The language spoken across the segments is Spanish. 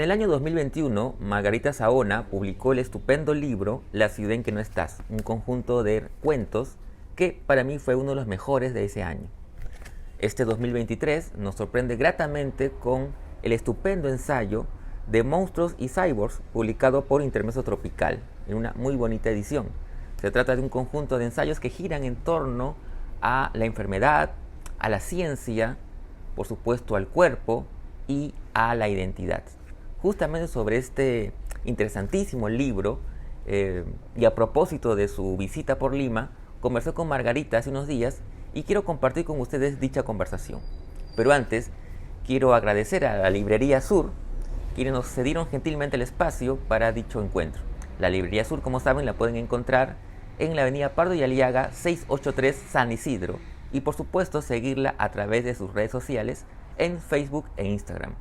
el año 2021, Margarita Saona publicó el estupendo libro La ciudad en que no estás, un conjunto de cuentos que para mí fue uno de los mejores de ese año. Este 2023 nos sorprende gratamente con el estupendo ensayo de Monstruos y Cyborgs, publicado por Intermezzo Tropical, en una muy bonita edición. Se trata de un conjunto de ensayos que giran en torno a la enfermedad, a la ciencia, por supuesto al cuerpo y a la identidad. Justamente sobre este interesantísimo libro, y a propósito de su visita por Lima, conversé con Margarita hace unos días y quiero compartir con ustedes dicha conversación. Pero antes, quiero agradecer a la Librería Sur, quienes nos cedieron gentilmente el espacio para dicho encuentro. La Librería Sur, como saben, la pueden encontrar en la avenida Pardo y Aliaga 683 San Isidro, y por supuesto seguirla a través de sus redes sociales en Facebook e Instagram.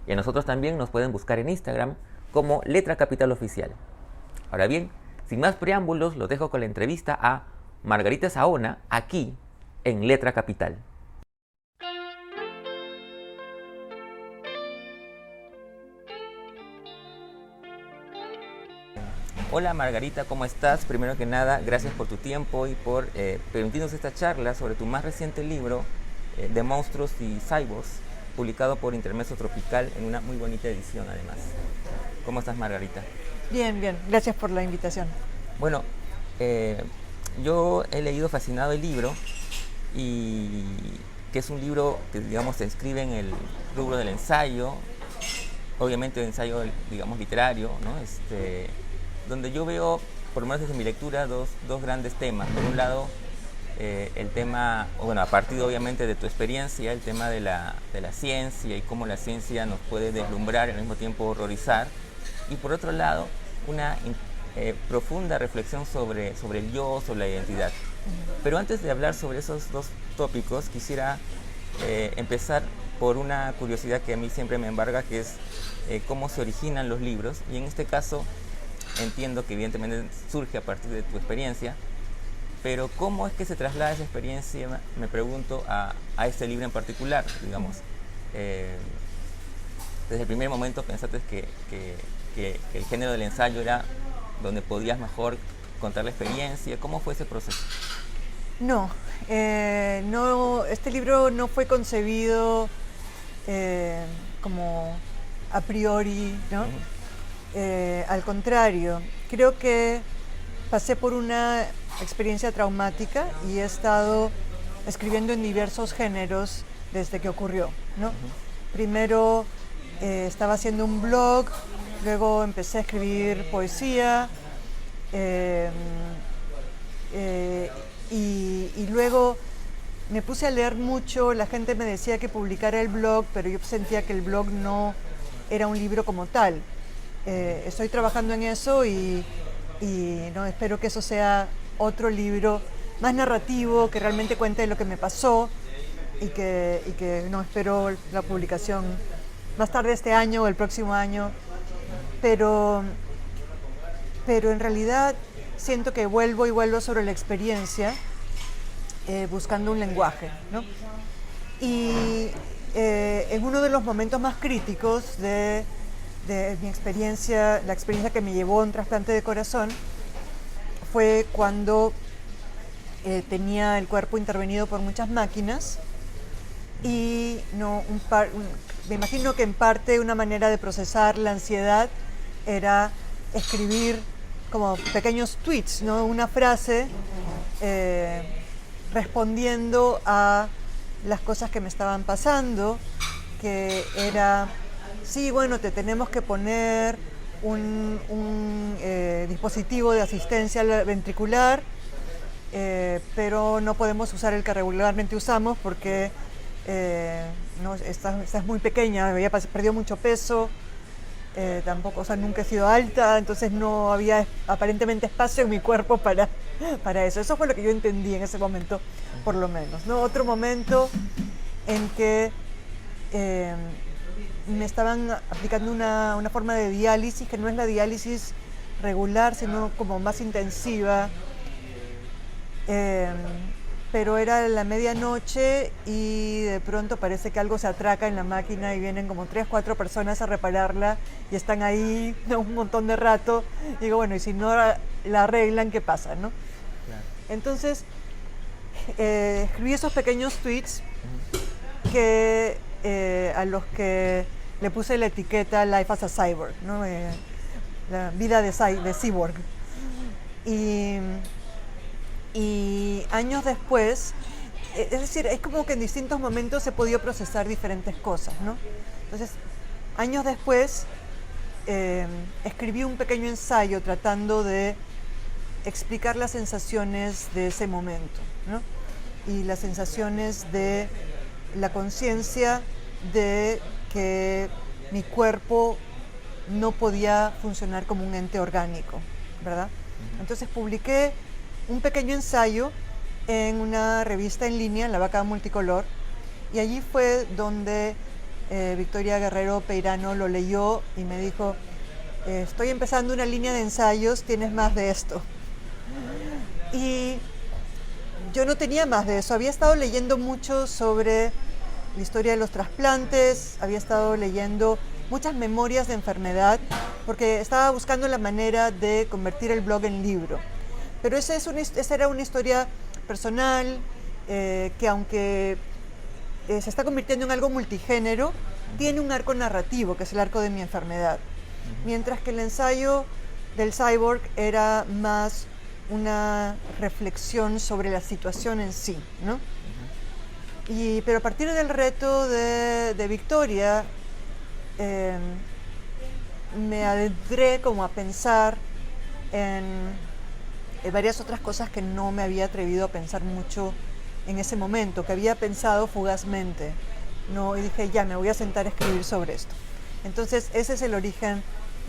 Y a nosotros también nos pueden buscar en Instagram como Letra Capital Oficial. Ahora bien, sin más preámbulos, los dejo con la entrevista a Margarita Saona, aquí en Letra Capital. Hola Margarita, ¿cómo estás? Primero que nada, gracias por tu tiempo y por permitirnos esta charla sobre tu más reciente libro, de Monstruos y Cyborgs, publicado por Intermezzo Tropical en una muy bonita edición además. ¿Cómo estás, Margarita? Bien, bien. Gracias por la invitación. Bueno, yo he leído fascinado el libro, y que es un libro que, digamos, se inscribe en el rubro del ensayo, obviamente el ensayo, digamos, literario, ¿no? Donde yo veo, por lo menos desde mi lectura, dos grandes temas. Por un lado, el tema, bueno, a partir obviamente de tu experiencia, el tema de la ciencia y cómo la ciencia nos puede deslumbrar y al mismo tiempo horrorizar. Y por otro lado, una profunda reflexión sobre el yo, sobre la identidad. Pero antes de hablar sobre esos dos tópicos, quisiera empezar por una curiosidad que a mí siempre me embarga, que es cómo se originan los libros. Y en este caso, entiendo que evidentemente surge a partir de tu experiencia, pero ¿cómo es que se traslada esa experiencia, me pregunto, a este libro en particular? Digamos, desde el primer momento pensaste que el género del ensayo era donde podías mejor contar la experiencia. ¿Cómo fue ese proceso? No, este libro no fue concebido como a priori, ¿no? Al contrario, creo que pasé por una experiencia traumática y he estado escribiendo en diversos géneros desde que ocurrió, ¿no? Primero estaba haciendo un blog, luego empecé a escribir poesía, y luego me puse a leer mucho. La gente me decía que publicara el blog, pero yo sentía que el blog no era un libro como tal. Estoy trabajando en eso y no, espero que eso sea otro libro más narrativo, que realmente cuente lo que me pasó, y que no, espero la publicación más tarde este año o el próximo año. Pero en realidad siento que vuelvo sobre la experiencia, buscando un lenguaje, ¿no? Y en uno de los momentos más críticos de mi experiencia, la experiencia que me llevó a un trasplante de corazón, fue cuando tenía el cuerpo intervenido por muchas máquinas, y me imagino que en parte una manera de procesar la ansiedad era escribir como pequeños tweets, ¿no? Una frase respondiendo a las cosas que me estaban pasando, que era: sí, bueno, te tenemos que poner un dispositivo de asistencia ventricular, pero no podemos usar el que regularmente usamos porque no, estás muy pequeña, había perdido mucho peso, tampoco, o sea, nunca he sido alta, entonces no había aparentemente espacio en mi cuerpo para eso. Eso fue lo que yo entendí en ese momento, por lo menos, ¿no? Otro momento en que me estaban aplicando una forma de diálisis que no es la diálisis regular, sino como más intensiva, pero era la medianoche y de pronto parece que algo se atraca en la máquina y vienen como 3, 4 personas a repararla y están ahí un montón de rato. Y digo, bueno, y si no la arreglan, ¿qué pasa, no? Claro. Entonces, escribí esos pequeños tweets que, a los que le puse la etiqueta Life as a Cyborg, ¿no? La vida de cyborg. Y años después, es decir, es como que en distintos momentos he podido procesar diferentes cosas, ¿no? Entonces, años después, escribí un pequeño ensayo tratando de explicar las sensaciones de ese momento, ¿no? Y las sensaciones de la conciencia de que mi cuerpo no podía funcionar como un ente orgánico, ¿verdad? Entonces publiqué un pequeño ensayo en una revista en línea, en La Vaca Multicolor, y allí fue donde Victoria Guerrero Peirano lo leyó y me dijo, estoy empezando una línea de ensayos, ¿tienes más de esto? Y yo no tenía más de eso, había estado leyendo mucho sobre la historia de los trasplantes, había estado leyendo muchas memorias de enfermedad, porque estaba buscando la manera de convertir el blog en libro. Pero esa era una historia personal, que aunque se está convirtiendo en algo multigénero, tiene un arco narrativo, que es el arco de mi enfermedad. Mientras que el ensayo del cyborg era más una reflexión sobre la situación en sí, ¿no? Pero a partir del reto de Victoria, me adentré como a pensar en varias otras cosas que no me había atrevido a pensar mucho en ese momento, que había pensado fugazmente, ¿no? Y dije, ya, me voy a sentar a escribir sobre esto. Entonces, ese es el origen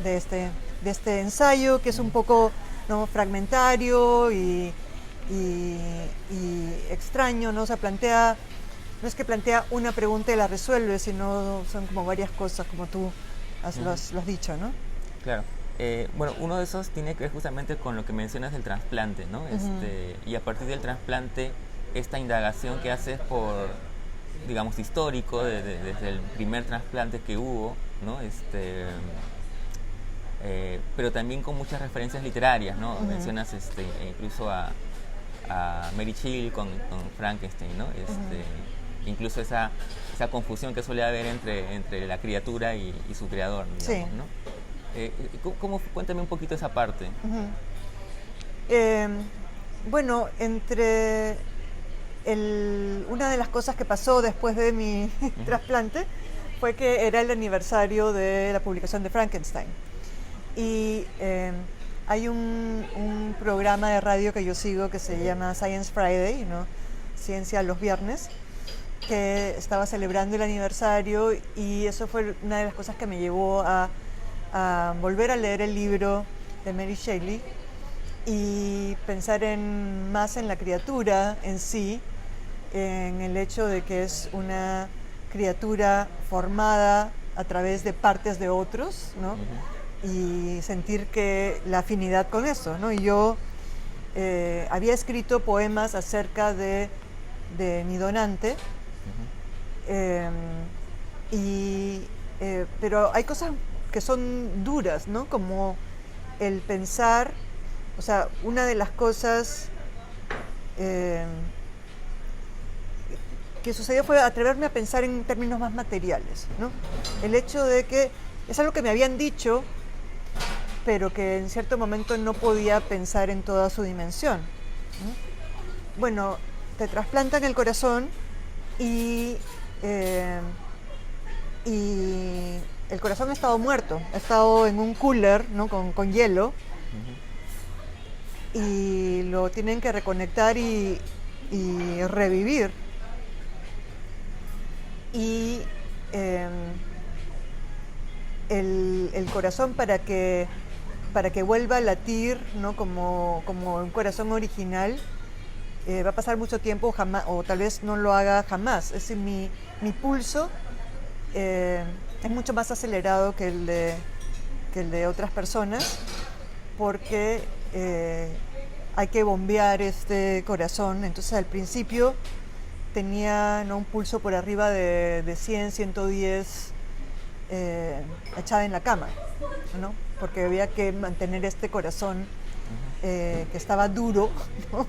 de este ensayo, que es un poco, ¿no?, fragmentario y extraño, ¿no? O sea, no es que plantea una pregunta y la resuelve, sino son como varias cosas, como tú lo has dicho, ¿no? Claro. Bueno, uno de esos tiene que ver justamente con lo que mencionas del trasplante, ¿no? Y a partir del trasplante, esta indagación que haces por, digamos, histórico, desde el primer trasplante que hubo, ¿no? Pero también con muchas referencias literarias, ¿no? Mencionas incluso a Mary Shelley con Frankenstein, ¿no? Incluso esa confusión que suele haber entre la criatura y su creador, digamos, sí, ¿no? Cuéntame un poquito esa parte. Bueno, una de las cosas que pasó después de mi trasplante fue que era el aniversario de la publicación de Frankenstein. Y hay un programa de radio que yo sigo que se llama Science Friday, ¿no? Ciencia los viernes, que estaba celebrando el aniversario, y eso fue una de las cosas que me llevó a volver a leer el libro de Mary Shelley y pensar más en la criatura en sí, en el hecho de que es una criatura formada a través de partes de otros, ¿no? Y sentir que la afinidad con eso, ¿no? Y yo había escrito poemas acerca de mi donante, pero hay cosas que son duras, ¿no? Como el pensar, o sea, una de las cosas que sucedió fue atreverme a pensar en términos más materiales, ¿no? El hecho de que es algo que me habían dicho, pero que en cierto momento no podía pensar en toda su dimensión, ¿no? Bueno, te trasplantan el corazón y el corazón ha estado muerto, ha estado en un cooler, ¿no? con hielo, y lo tienen que reconectar y revivir. Y el corazón, para que vuelva a latir, ¿no? como un corazón original, va a pasar mucho tiempo, jamás, o tal vez no lo haga jamás. Es decir, mi pulso es mucho más acelerado que el de otras personas, porque hay que bombear este corazón. Entonces al principio tenía, ¿no?, un pulso por arriba de 100, 110 echada en la cama, ¿no? Porque había que mantener este corazón que estaba duro, ¿no?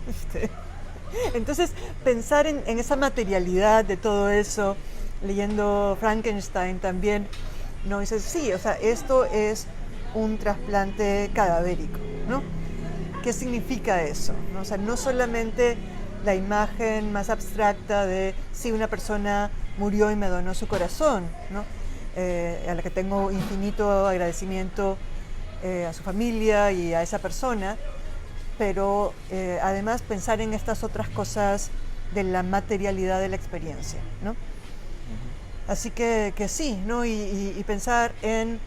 Entonces pensar en esa materialidad de todo eso, leyendo Frankenstein también, ¿no? Dices, sí, o sea, esto es un trasplante cadavérico, ¿no? ¿Qué significa eso? ¿No? O sea, no solamente la imagen más abstracta de si una persona murió y me donó su corazón, ¿no? A la que tengo infinito agradecimiento a su familia y a esa persona, pero además pensar en estas otras cosas de la materialidad de la experiencia, ¿no? Así que sí, ¿no? Y pensar en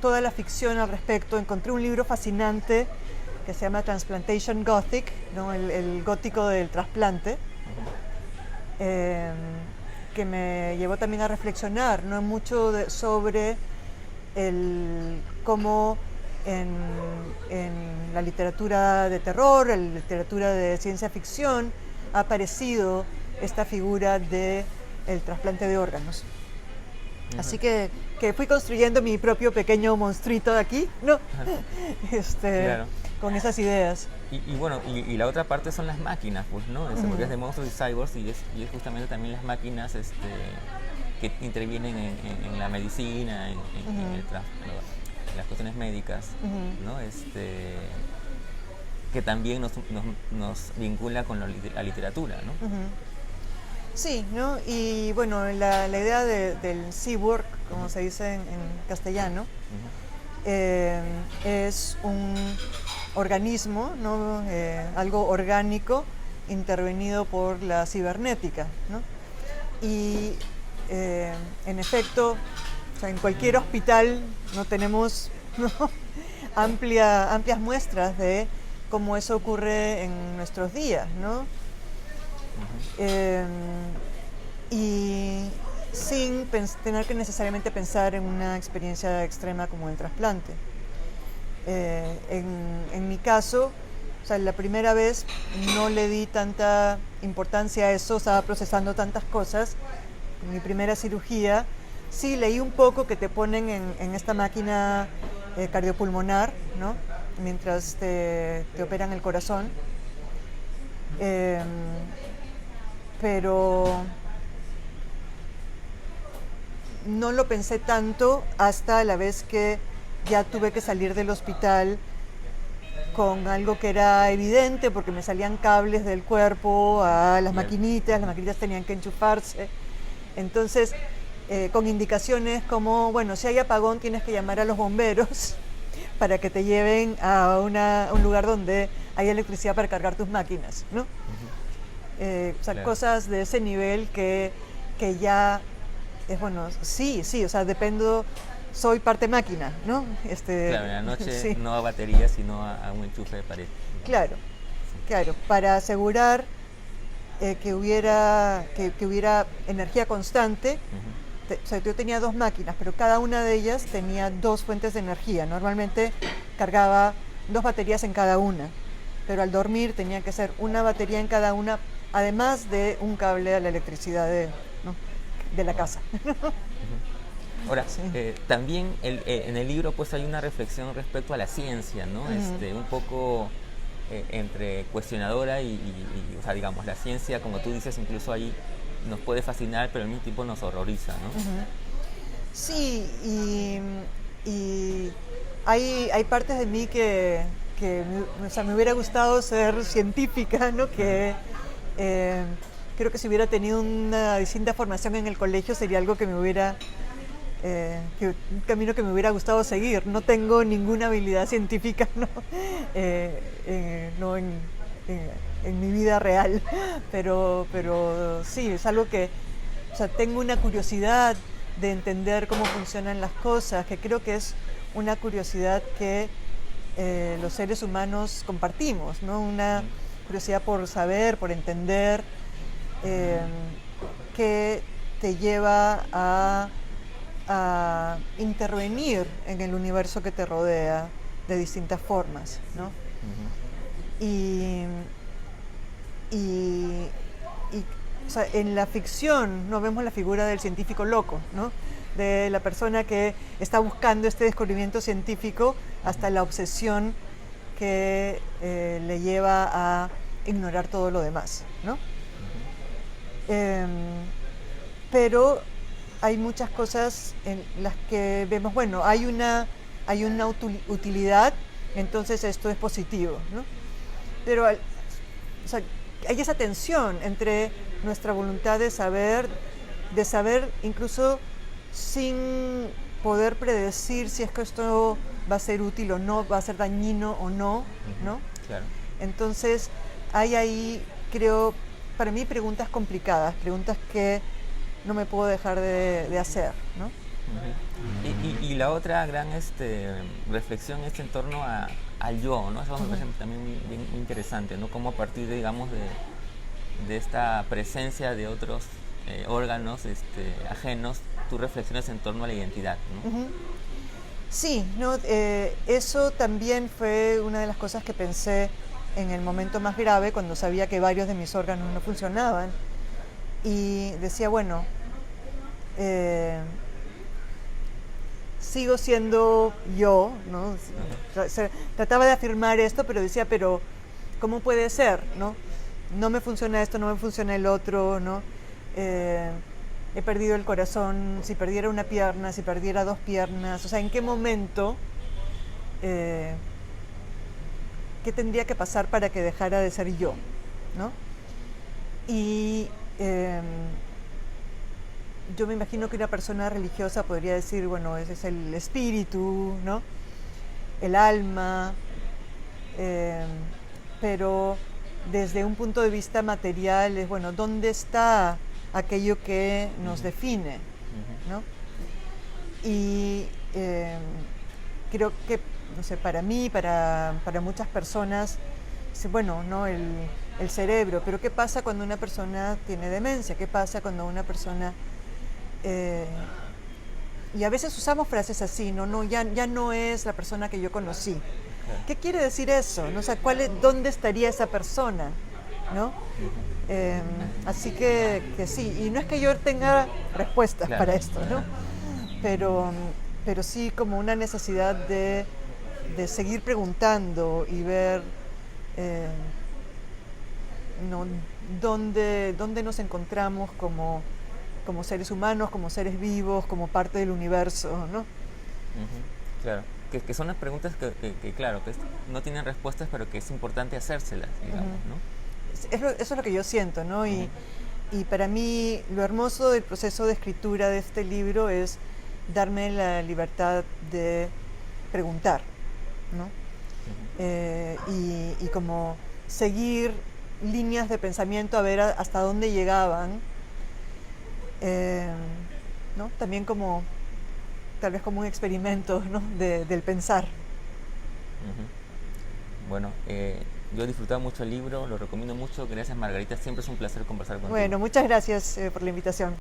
toda la ficción al respecto. Encontré un libro fascinante que se llama Transplantation Gothic, ¿no? El gótico del trasplante, que me llevó también a reflexionar, ¿no?, mucho sobre cómo en la literatura de terror, en la literatura de ciencia ficción, ha aparecido esta figura de el trasplante de órganos. Así que fui construyendo mi propio pequeño monstruito de aquí, ¿no? Claro. Con esas ideas. Y bueno, y la otra parte son las máquinas, pues, ¿no? Porque es de monstruos y cyborgs y es justamente también las máquinas que intervienen en la medicina, en las cuestiones médicas, ¿no? Que también nos vincula con la literatura, ¿no? Sí, ¿no? Y bueno, la idea del cyborg, como se dice en castellano, es un organismo, ¿no? Algo orgánico intervenido por la cibernética, ¿no? Y en efecto, o sea, en cualquier hospital no tenemos, ¿no?, amplias muestras de cómo eso ocurre en nuestros días, ¿no? Y sin tener que necesariamente pensar en una experiencia extrema como el trasplante. En mi caso, o sea, la primera vez no le di tanta importancia a eso, estaba procesando tantas cosas. En mi primera cirugía sí leí un poco que te ponen en esta máquina cardiopulmonar, ¿no?, mientras te operan el corazón. Pero no lo pensé tanto hasta la vez que ya tuve que salir del hospital con algo que era evidente, porque me salían cables del cuerpo a las maquinitas tenían que enchufarse. Entonces, con indicaciones como, bueno, si hay apagón tienes que llamar a los bomberos para que te lleven a un lugar donde hay electricidad para cargar tus máquinas, ¿no? O sea, claro, cosas de ese nivel que ya es, bueno, sí, o sea, dependo, soy parte máquina, ¿no? Claro, en la noche sí, no a batería, sino a un enchufe de pared. Claro, claro, para asegurar que hubiera energía constante. O sea, yo tenía 2 máquinas, pero cada una de ellas tenía 2 fuentes de energía. Normalmente cargaba 2 baterías en cada una, pero al dormir tenía que ser una batería en cada una, además de un cable a la electricidad de la casa. Ahora, sí, también en el libro pues hay una reflexión respecto a la ciencia, ¿no? Un poco entre cuestionadora y, o sea, digamos, la ciencia, como tú dices, incluso ahí nos puede fascinar, pero al mismo tiempo nos horroriza, ¿no? Sí, y hay partes de mí que o sea, me hubiera gustado ser científica, ¿no? Que creo que si hubiera tenido una distinta formación en el colegio sería algo que me hubiera un camino que me hubiera gustado seguir. No tengo ninguna habilidad científica, ¿no? No en mi vida real, pero sí, es algo que, o sea, tengo una curiosidad de entender cómo funcionan las cosas, que creo que es una curiosidad que los seres humanos compartimos, ¿no? Una curiosidad por saber, por entender, que te lleva a intervenir en el universo que te rodea de distintas formas, ¿no? Y, y, o sea, en la ficción no vemos la figura del científico loco, ¿no? De la persona que está buscando este descubrimiento científico hasta la obsesión que le lleva a ignorar todo lo demás, ¿no? Pero hay muchas cosas en las que vemos, bueno, hay una utilidad, entonces esto es positivo, ¿no? Pero o sea, hay esa tensión entre nuestra voluntad de saber incluso sin poder predecir si es que esto va a ser útil o no, va a ser dañino o no, ¿no? Claro. Entonces hay ahí, creo, para mí preguntas complicadas, preguntas que no me puedo dejar de hacer, ¿no? Y la otra gran reflexión es en torno al yo, ¿no? Eso me parece también muy interesante, ¿no? Cómo a partir, digamos, de esta presencia de otros órganos ajenos, tú reflexionas en torno a la identidad, ¿no? Sí, ¿no? Eso también fue una de las cosas que pensé en el momento más grave, cuando sabía que varios de mis órganos no funcionaban. Y decía, bueno, sigo siendo yo, ¿no? Trataba de afirmar esto, pero decía, pero ¿cómo puede ser, no? No me funciona esto, no me funciona el otro, ¿no? He perdido el corazón, si perdiera una pierna, si perdiera dos piernas, o sea, ¿en qué momento, qué tendría que pasar para que dejara de ser yo, ¿no? Y yo me imagino que una persona religiosa podría decir, bueno, ese es el espíritu, ¿no? El alma, pero desde un punto de vista material es, bueno, ¿dónde está aquello que nos define, ¿no? Y creo que, no sé, para mí, para muchas personas, bueno, ¿no? El cerebro, pero ¿qué pasa cuando una persona tiene demencia? ¿Qué pasa cuando una persona... y a veces usamos frases así, ¿no? Ya no es la persona que yo conocí. ¿Qué quiere decir eso? ¿No? O sea, ¿dónde estaría esa persona? ¿No? Así que sí, y no es que yo tenga respuestas para esto, ¿no? Pero sí como una necesidad de seguir preguntando y ver ¿no? dónde nos encontramos como seres humanos, como seres vivos, como parte del universo, ¿no? Claro, que son las preguntas que claro, que no tienen respuestas, pero que es importante hacérselas, digamos, ¿no? Eso es lo que yo siento, ¿no? Y para mí lo hermoso del proceso de escritura de este libro es darme la libertad de preguntar, ¿no? Y como seguir líneas de pensamiento a ver hasta dónde llegaban, ¿no? También tal vez como un experimento, ¿no? del pensar. Bueno, yo he disfrutado mucho el libro, lo recomiendo mucho. Gracias, Margarita, siempre es un placer conversar contigo. Bueno, muchas gracias por la invitación.